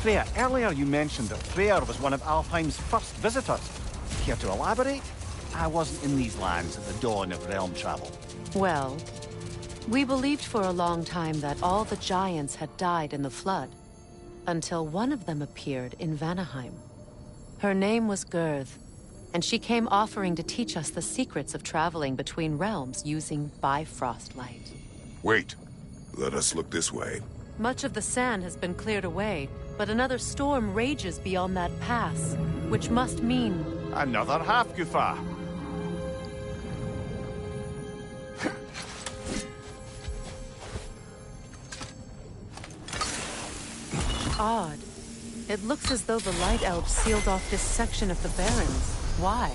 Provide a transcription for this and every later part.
Freya, earlier you mentioned that Freyr was one of Alfheim's first visitors. Care to elaborate? I wasn't in these lands at the dawn of realm travel. Well, we believed for a long time that all the giants had died in the flood, until one of them appeared in Vanaheim. Her name was Girth, and she came offering to teach us the secrets of traveling between realms using Bifrost light. Wait. Let us look this way. Much of the sand has been cleared away, but another storm rages beyond that pass, which must mean... Another Hafgufa. Odd. It looks as though the Light Elves sealed off this section of the Barrens. Why?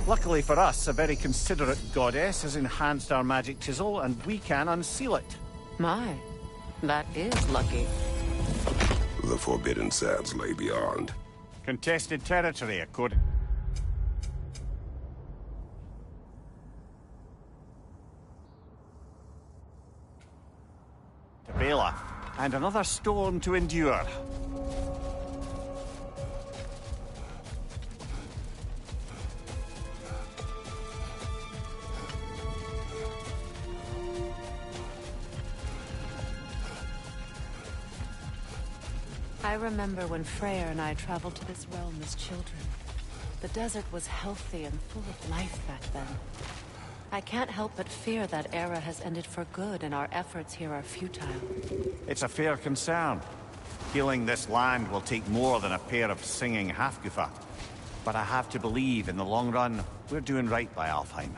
Luckily for us, a very considerate goddess has enhanced our magic chisel, and we can unseal it. My, that is lucky. The Forbidden Sands lay beyond. Contested territory, according... to Bela, and another storm to endure. I remember when Freyr and I traveled to this realm as children. The desert was healthy and full of life back then. I can't help but fear that era has ended for good and our efforts here are futile. It's a fair concern. Healing this land will take more than a pair of singing Hafgufa. But I have to believe, in the long run, we're doing right by Alfheim.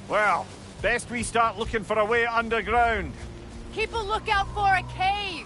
Well, best we start looking for a way underground. Keep a lookout for a cave!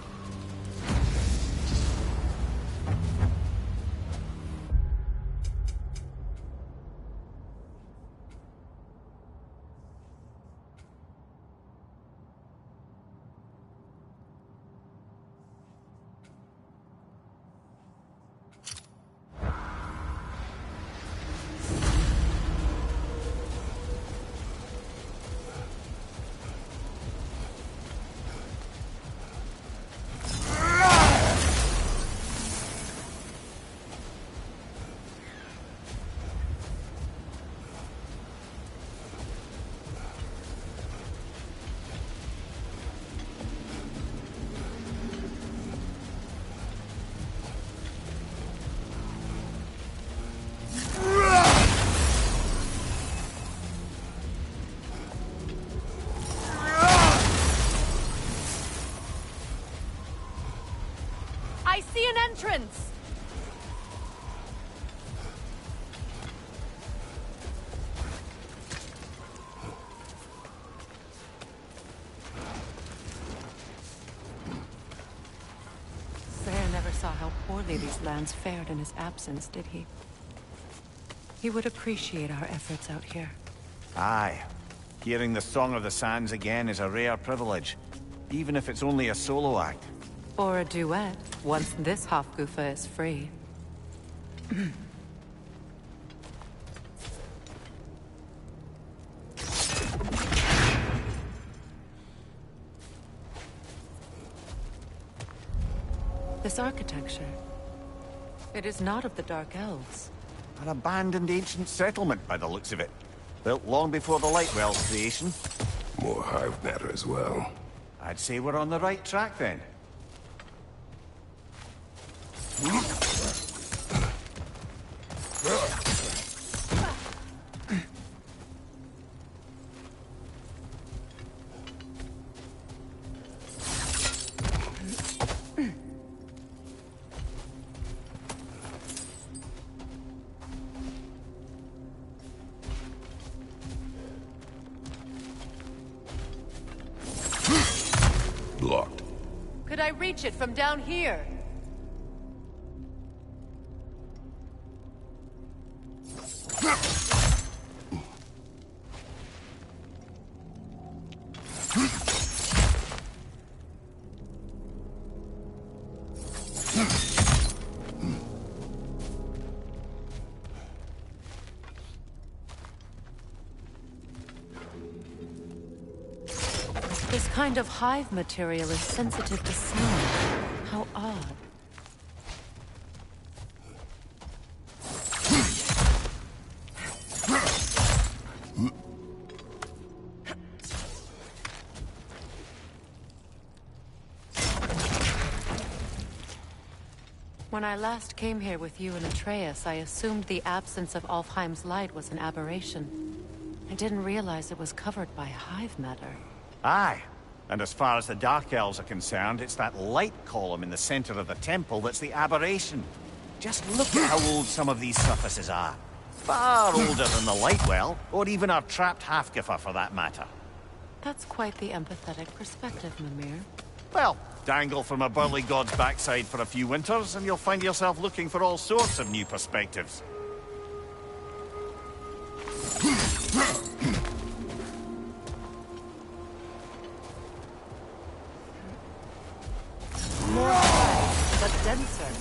I see an entrance! Freyr never saw how poorly these lands fared in his absence, did he? He would appreciate our efforts out here. Aye. Hearing the Song of the Sands again is a rare privilege, even if it's only a solo act. Or a duet, once this Hafgufa is free. This architecture, it is not of the Dark Elves. An abandoned ancient settlement by the looks of it. Built long before the Lightwell's creation. More hive matter as well. I'd say we're on the right track then. Blocked. Could I reach it from down here? This kind of hive material is sensitive to sound. How odd. When I last came here with you and Atreus, I assumed the absence of Alfheim's light was an aberration. I didn't realize it was covered by hive matter. Aye. And as far as the Dark Elves are concerned, it's that light column in the center of the temple that's the aberration. Just look at how old some of these surfaces are. Far older than the light well, or even our trapped Hafgifa for that matter. That's quite the empathetic perspective, Mimir. Well, dangle from a burly god's backside for a few winters, and you'll find yourself looking for all sorts of new perspectives. More hive, but denser.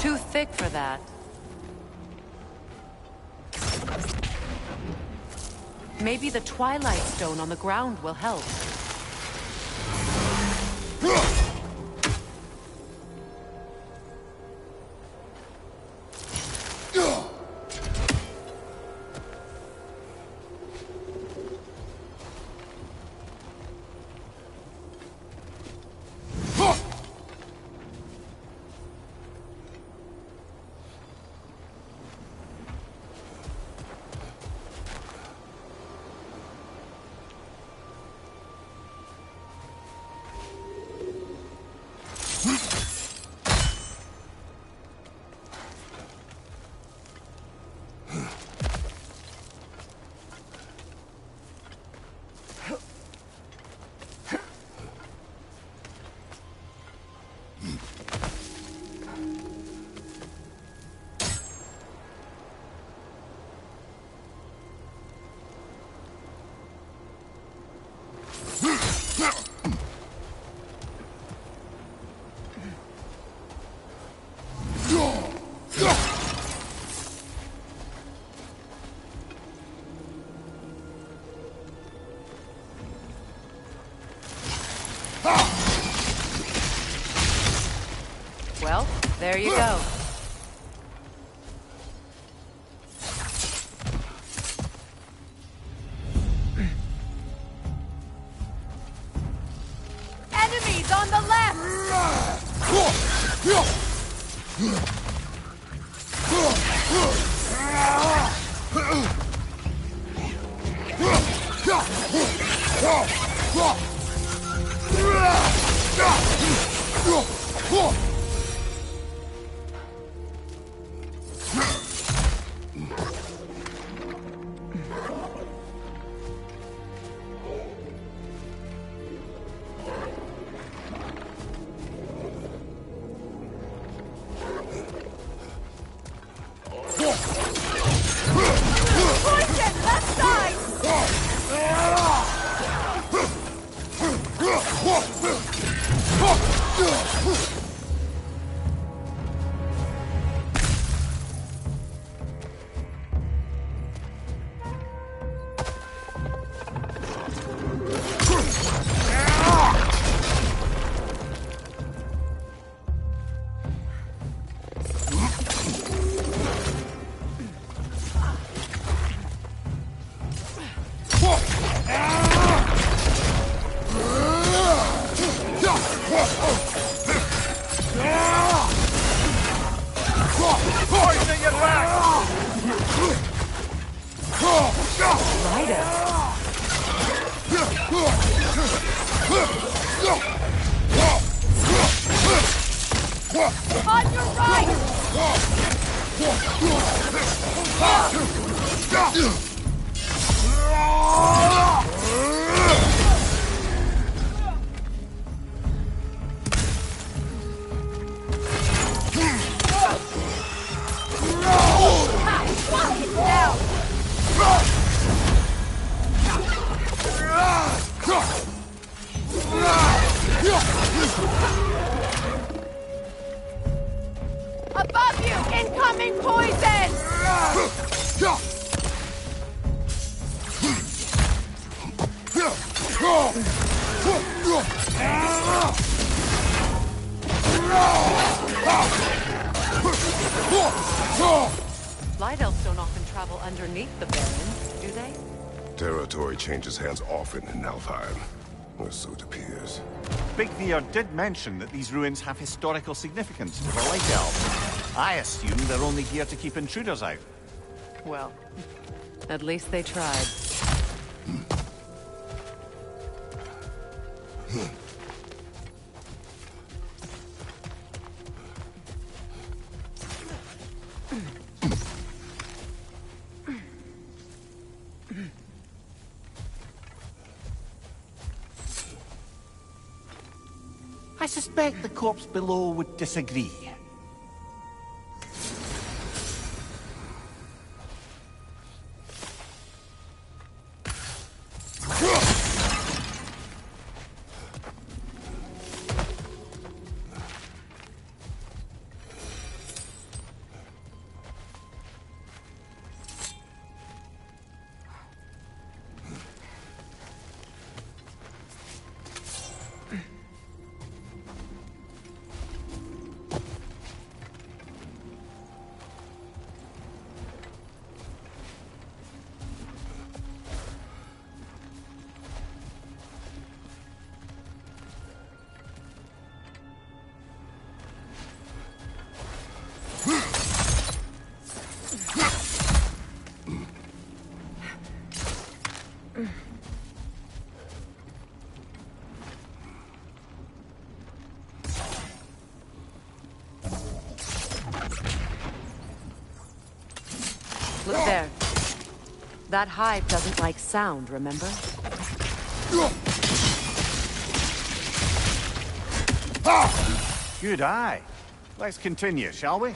Too thick for that. Maybe the Twilight Stone on the ground will help. Well, there you go. Enemies on the left! Poison! Left side! Poisoning your back! On your right! Above you! Incoming poison! Light elves don't often travel underneath the barrens, do they? Territory changes hands often in Alfheim, or so it appears. Big Veer did mention that these ruins have historical significance for the Light Elves. I assume they're only here to keep intruders out. Well, at least they tried. I suspect the corpse below would disagree. Look there. That hive doesn't like sound, remember? Good eye. Let's continue, shall we?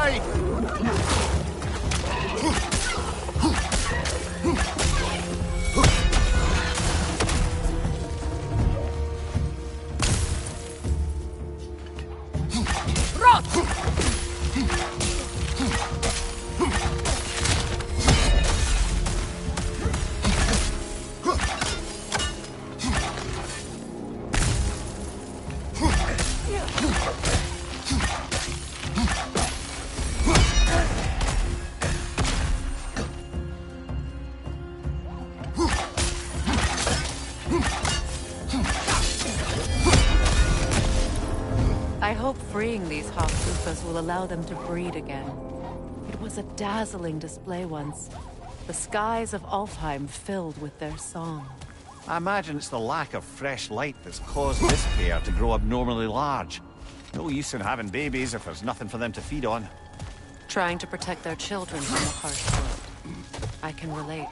side! I hope freeing these Hofluthas will allow them to breed again. It was a dazzling display once. The skies of Alfheim filled with their song. I imagine it's the lack of fresh light that's caused this pair to grow abnormally large. No use in having babies if there's nothing for them to feed on. Trying to protect their children from the harsh world. I can relate.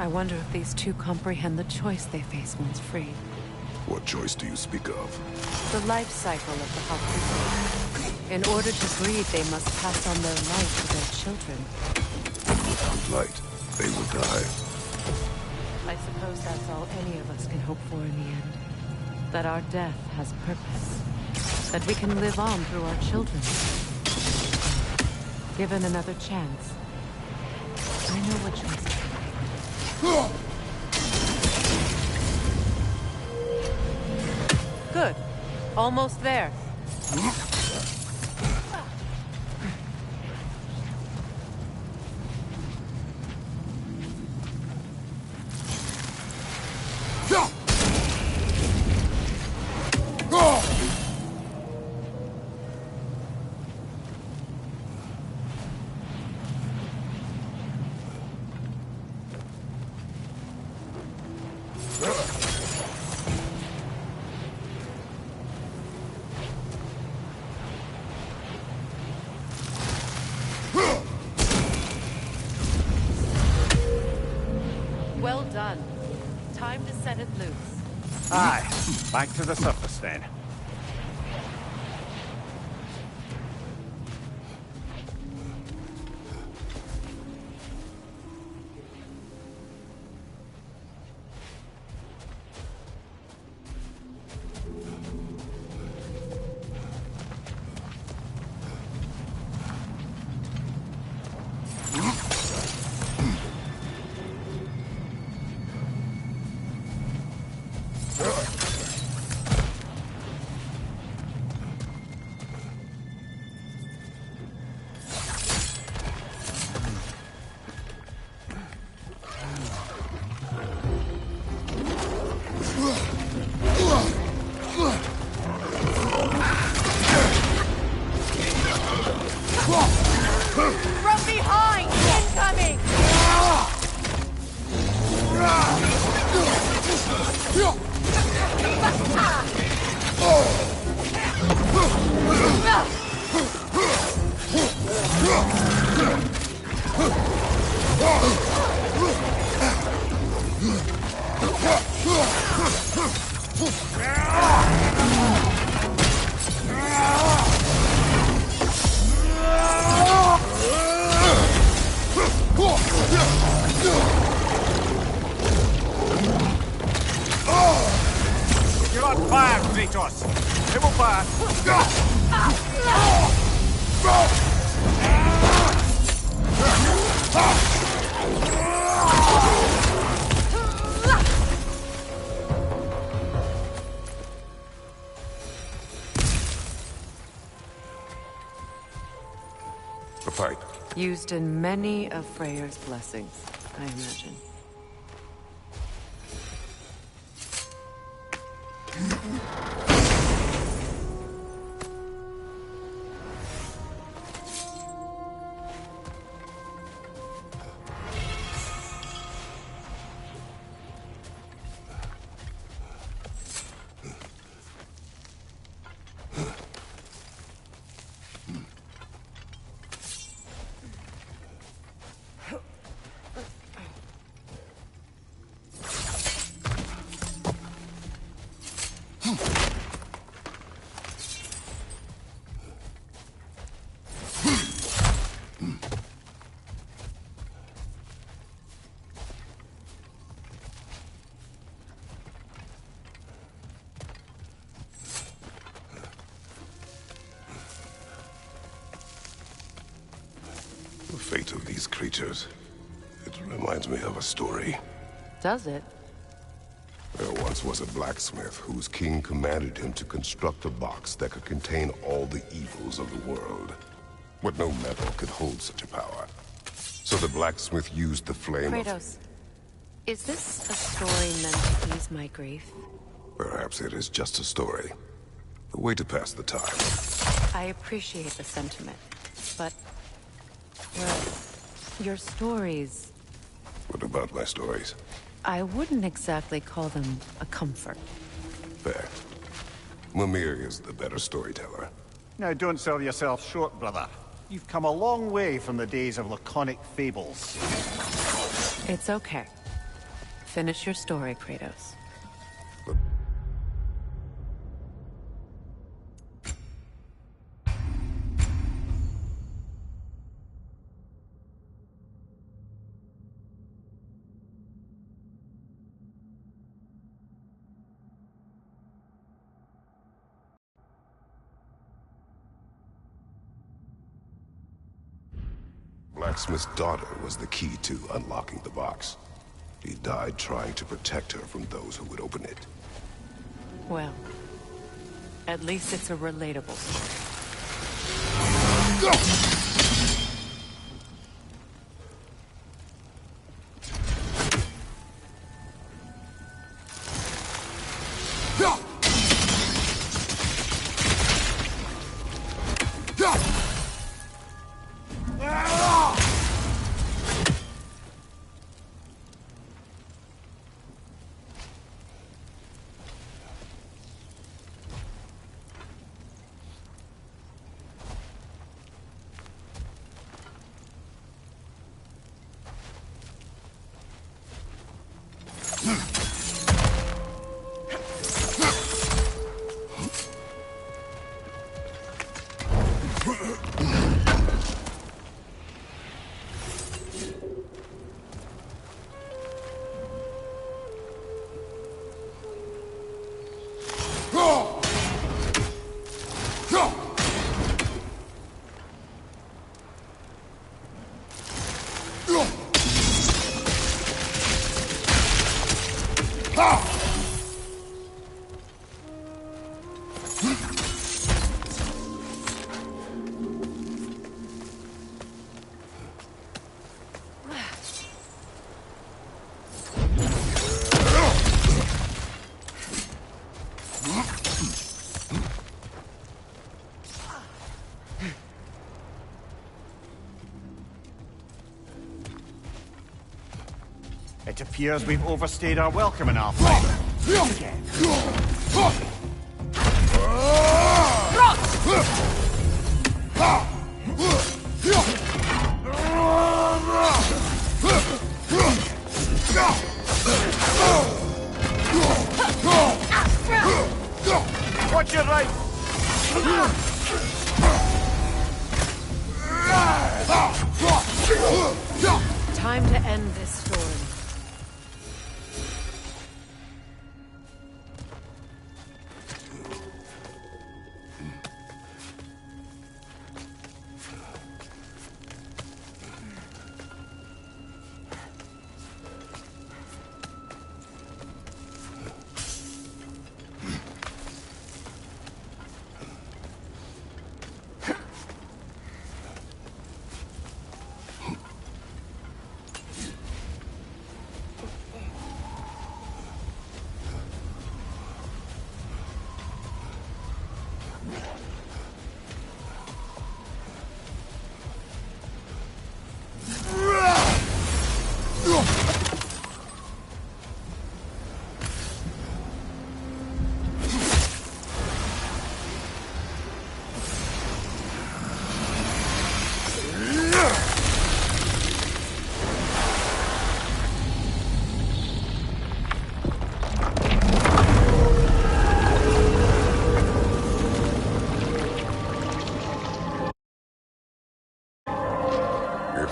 I wonder if these two comprehend the choice they face once freed. What choice do you speak of? The life cycle of the Hofluthas. In order to breed, they must pass on their light to their children. Without light, they will die. I suppose that's all any of us can hope for in the end. That our death has purpose. That we can live on through our children. Given another chance, I know what choice to make. Good. Almost there. Well done. Time to set it loose. Aye, back to the surface then. A pipe. Used in many of Freyr's blessings, I imagine. The fate of these creatures. It reminds me of a story. Does it? There once was a blacksmith whose king commanded him to construct a box that could contain all the evils of the world. But no metal could hold such a power. So the blacksmith used the flame of... Kratos, is this a story meant to ease my grief? Perhaps it is just a story. A way to pass the time. I appreciate the sentiment, but... well, your stories... What about my stories? I wouldn't exactly call them a comfort. Fair. Mimir is the better storyteller. Now, don't sell yourself short, brother. You've come a long way from the days of laconic fables. It's okay. Finish your story, Kratos. Blacksmith's daughter was the key to unlocking the box. He died trying to protect her from those who would open it. Well, at least it's a relatable story. It appears we've overstayed our welcome in our fight. Again. Watch your right! Time to end this story.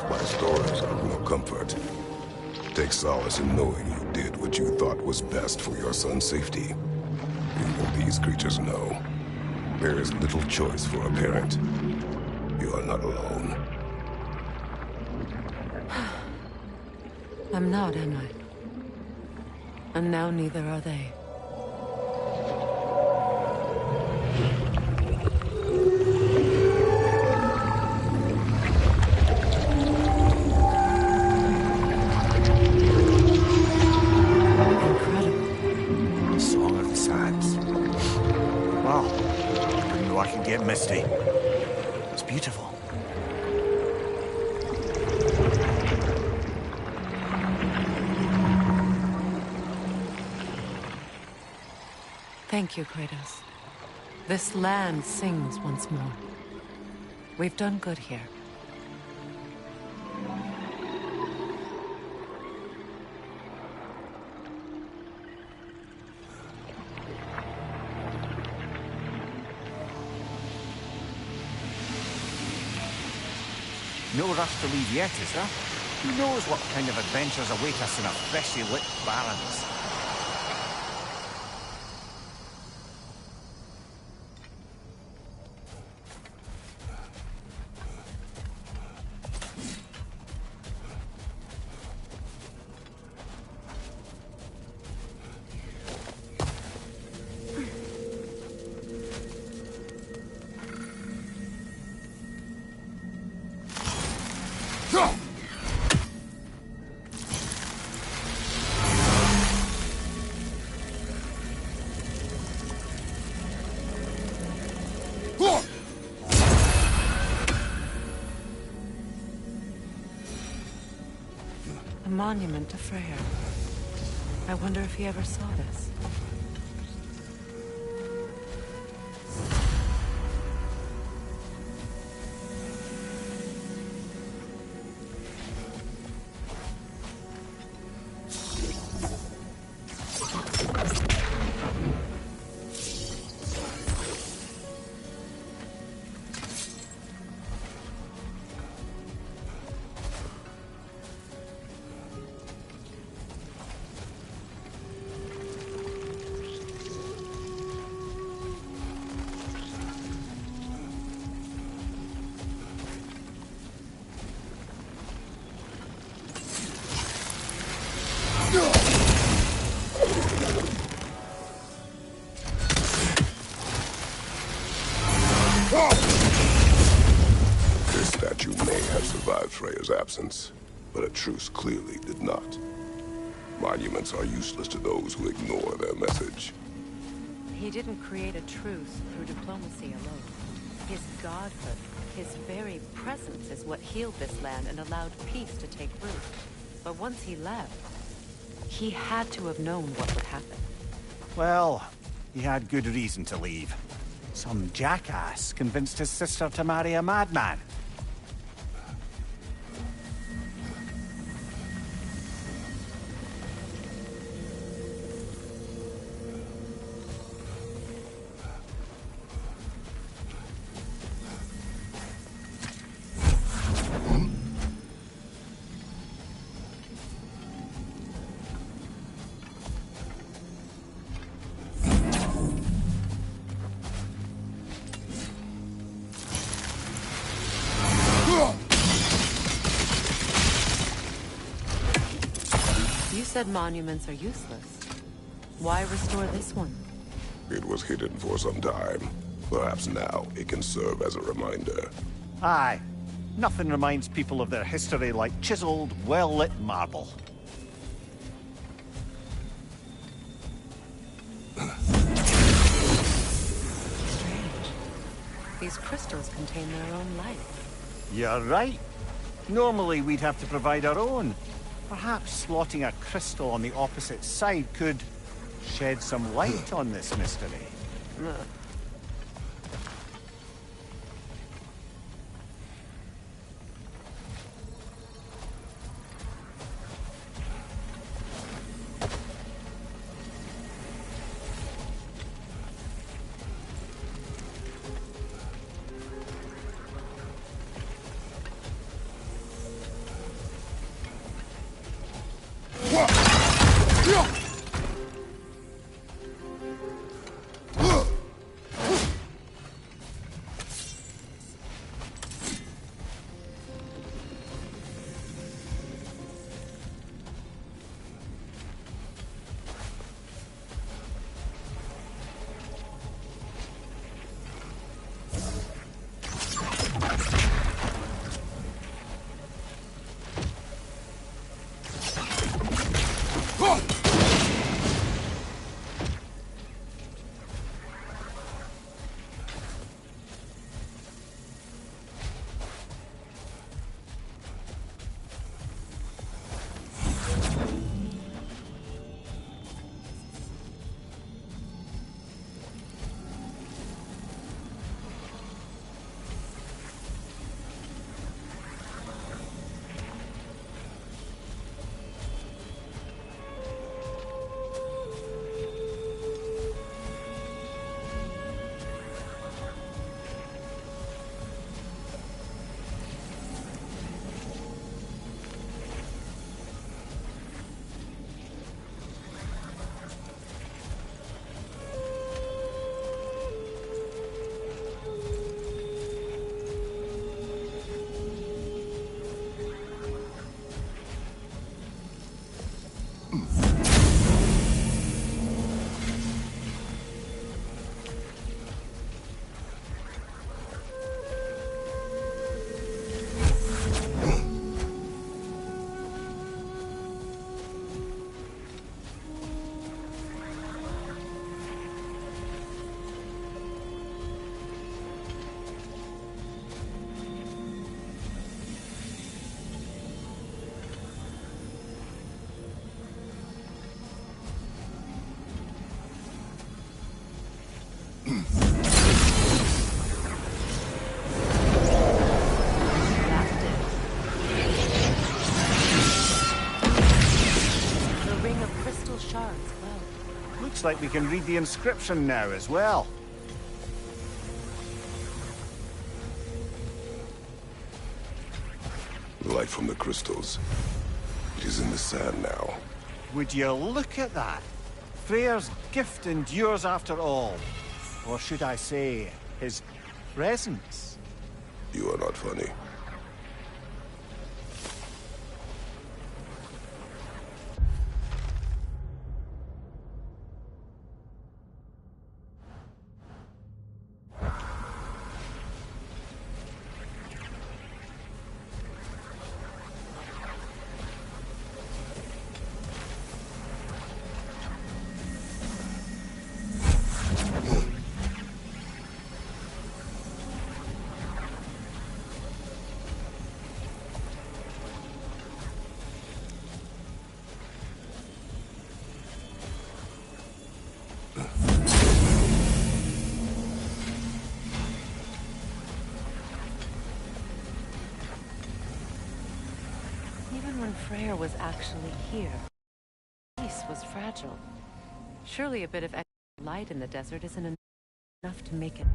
by stories are of no comfort. Take solace in knowing you did what you thought was best for your son's safety. Even these creatures know. There is little choice for a parent. You are not alone. I'm not, am I? And now neither are they. Incredible. Song of the Sands. Wow. I didn't know I could get misty. It's beautiful. Thank you, Kratos. This land sings once more. We've done good here. No rush to leave yet, is there? Who knows what kind of adventures await us in our freshly lit barrens? A monument to Freyr. I wonder if he ever saw this. This statue may have survived Freya's absence, but a truce clearly did not. Monuments are useless to those who ignore their message. He didn't create a truce through diplomacy alone. His godhood, his very presence is what healed this land and allowed peace to take root. But once he left, he had to have known what would happen. Well, he had good reason to leave. Some jackass convinced his sister to marry a madman. You said monuments are useless. Why restore this one? It was hidden for some time. Perhaps now it can serve as a reminder. Aye. Nothing reminds people of their history like chiseled, well-lit marble. Strange. These crystals contain their own light. You're right. Normally we'd have to provide our own. Perhaps slotting a crystal on the opposite side could shed some light on this mystery. like we can read the inscription now as well. Light from the crystals. It is in the sand now. Would you look at that? Freyr's gift endures after all. Or should I say, his presence? You are not funny. Even when Freyr was actually here, peace was fragile. Surely a bit of extra light in the desert isn't enough to make it